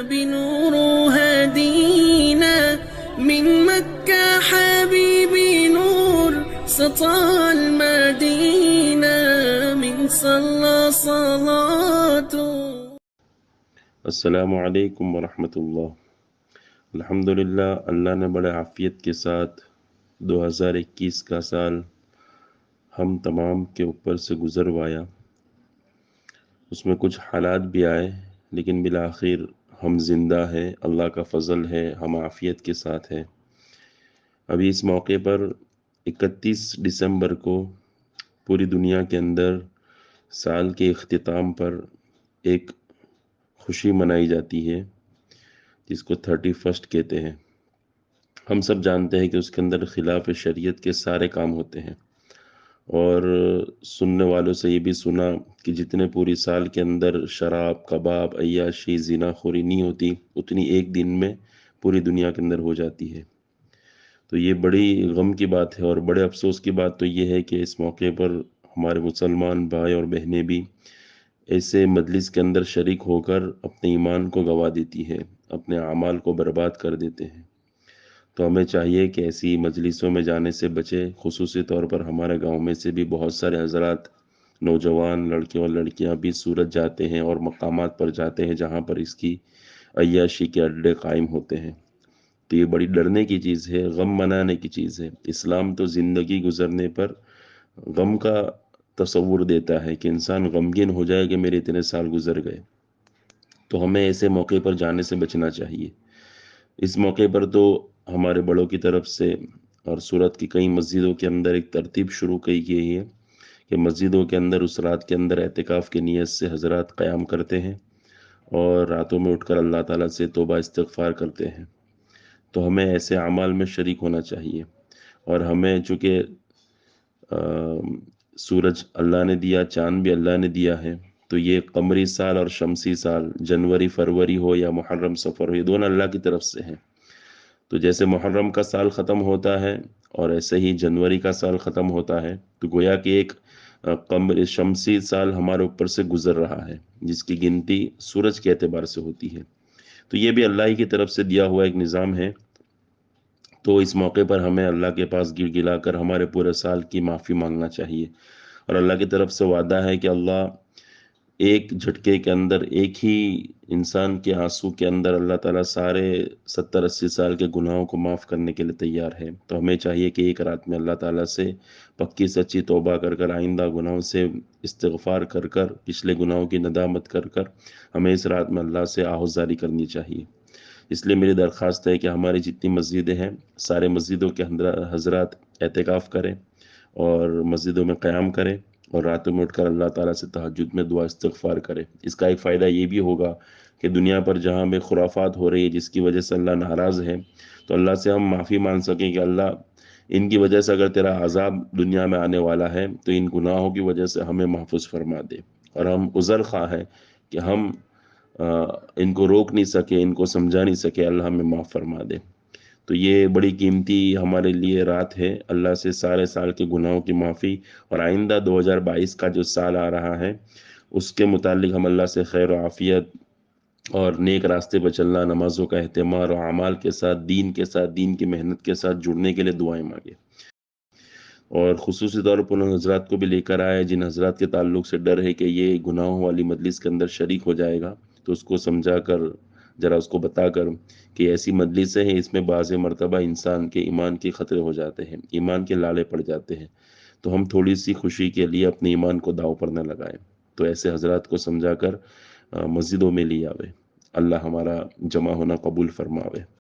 بنور هدينا من مكة حبيبي نور سطع المدينة من صلى صلاته. السلام علیکم ورحمۃ اللہ۔ الحمدللہ، اللہ نے بڑے عافیت کے ساتھ 2021 کا سال ہم تمام کے اوپر سے گزروایا۔ اس میں کچھ حالات بھی آئے لیکن بالآخر ہم زندہ ہیں، اللہ کا فضل ہے، ہم عافیت کے ساتھ ہیں۔ ابھی اس موقع پر 31 دسمبر کو پوری دنیا کے اندر سال کے اختتام پر ایک خوشی منائی جاتی ہے جس کو 31 کہتے ہیں۔ ہم سب جانتے ہیں کہ اس کے اندر خلاف شریعت کے سارے کام ہوتے ہیں، اور سننے والوں سے یہ بھی سنا کہ جتنے پوری سال کے اندر شراب، کباب، عیاشی، زنا خوری نہیں ہوتی، اتنی ایک دن میں پوری دنیا کے اندر ہو جاتی ہے۔ تو یہ بڑی غم کی بات ہے، اور بڑے افسوس کی بات تو یہ ہے کہ اس موقع پر ہمارے مسلمان بھائی اور بہنیں بھی ایسے مجلس کے اندر شریک ہو کر اپنے ایمان کو گوا دیتی ہے، اپنے اعمال کو برباد کر دیتے ہیں۔ تو ہمیں چاہیے کہ ایسی مجلسوں میں جانے سے بچے۔ خصوصی طور پر ہمارے گاؤں میں سے بھی بہت سارے حضرات، نوجوان لڑکے اور لڑکیاں بھی سورت جاتے ہیں اور مقامات پر جاتے ہیں جہاں پر اس کی عیاشی کے اڈے قائم ہوتے ہیں۔ تو یہ بڑی ڈرنے کی چیز ہے، غم منانے کی چیز ہے۔ اسلام تو زندگی گزرنے پر غم کا تصور دیتا ہے کہ انسان غمگین ہو جائے کہ میرے اتنے سال گزر گئے۔ تو ہمیں ایسے موقع پر جانے سے بچنا چاہیے۔ اس موقع پر تو ہمارے بڑوں کی طرف سے اور سورت کی کئی مسجدوں کے اندر ایک ترتیب شروع کی گئی ہے کہ مسجدوں کے اندر اس رات کے اندر اعتکاف کی نیت سے حضرات قیام کرتے ہیں اور راتوں میں اٹھ کر اللہ تعالیٰ سے توبہ استغفار کرتے ہیں۔ تو ہمیں ایسے اعمال میں شریک ہونا چاہیے، اور ہمیں چونکہ سورج اللہ نے دیا، چاند بھی اللہ نے دیا ہے، تو یہ قمری سال اور شمسی سال، جنوری فروری ہو یا محرم صفر ہو، یہ دونوں اللہ کی طرف سے ہیں۔ تو جیسے محرم کا سال ختم ہوتا ہے اور ایسے ہی جنوری کا سال ختم ہوتا ہے، تو گویا کہ ایک قمر شمسی سال ہمارے اوپر سے گزر رہا ہے جس کی گنتی سورج کے اعتبار سے ہوتی ہے۔ تو یہ بھی اللہ ہی کی طرف سے دیا ہوا ایک نظام ہے۔ تو اس موقع پر ہمیں اللہ کے پاس گر گلا کر ہمارے پورے سال کی معافی مانگنا چاہیے، اور اللہ کی طرف سے وعدہ ہے کہ اللہ ایک جھٹکے کے اندر، ایک ہی انسان کے آنسو کے اندر اللہ تعالیٰ سارے 70-80 سال کے گناہوں کو معاف کرنے کے لیے تیار ہے۔ تو ہمیں چاہیے کہ ایک رات میں اللہ تعالیٰ سے پکی سچی توبہ کر کر، آئندہ گناہوں سے استغفار کر کر، پچھلے گناہوں کی ندامت کر کر، ہمیں اس رات میں اللہ سے آہوزاری کرنی چاہیے۔ اس لیے میری درخواست ہے کہ ہماری جتنی مسجدیں ہیں، سارے مسجدوں کے حضرات اعتکاف کریں اور مسجدوں میں قیام کریں، اور راتوں میں اٹھ کر اللہ تعالیٰ سے تہجد میں دعا استغفار کرے۔ اس کا ایک فائدہ یہ بھی ہوگا کہ دنیا پر جہاں میں خرافات ہو رہی ہے جس کی وجہ سے اللہ ناراض ہے، تو اللہ سے ہم معافی مانگ سکیں کہ اللہ، ان کی وجہ سے اگر تیرا عذاب دنیا میں آنے والا ہے تو ان گناہوں کی وجہ سے ہمیں محفوظ فرما دے، اور ہم عذر خواہ ہیں کہ ہم ان کو روک نہیں سکے، ان کو سمجھا نہیں سکے، اللہ ہمیں معاف فرما دے۔ تو یہ بڑی قیمتی ہمارے لیے رات ہے، اللہ سے سارے سال کے گناہوں کی معافی، اور آئندہ 2022 کا جو سال آ رہا ہے اس کے متعلق ہم اللہ سے خیر و عافیت اور نیک راستے پر چلنا، نمازوں کا اہتمام اور اعمال کے ساتھ، دین کے ساتھ، دین کی محنت کے ساتھ جڑنے کے لیے دعائیں مانگے۔ اور خصوصی طور پر ان حضرات کو بھی لے کر آئے جن حضرات کے تعلق سے ڈر ہے کہ یہ گناہوں والی مجلس کے اندر شریک ہو جائے گا، تو اس کو سمجھا کر، ذرا اس کو بتا کر کہ ایسی مجلسیں ہیں، اس میں بعض مرتبہ انسان کے ایمان کے خطرے ہو جاتے ہیں، ایمان کے لالے پڑ جاتے ہیں، تو ہم تھوڑی سی خوشی کے لیے اپنے ایمان کو داؤ پر نہ لگائیں۔ تو ایسے حضرات کو سمجھا کر مسجدوں میں لے آوے۔ اللہ ہمارا جمع ہونا قبول فرماوے۔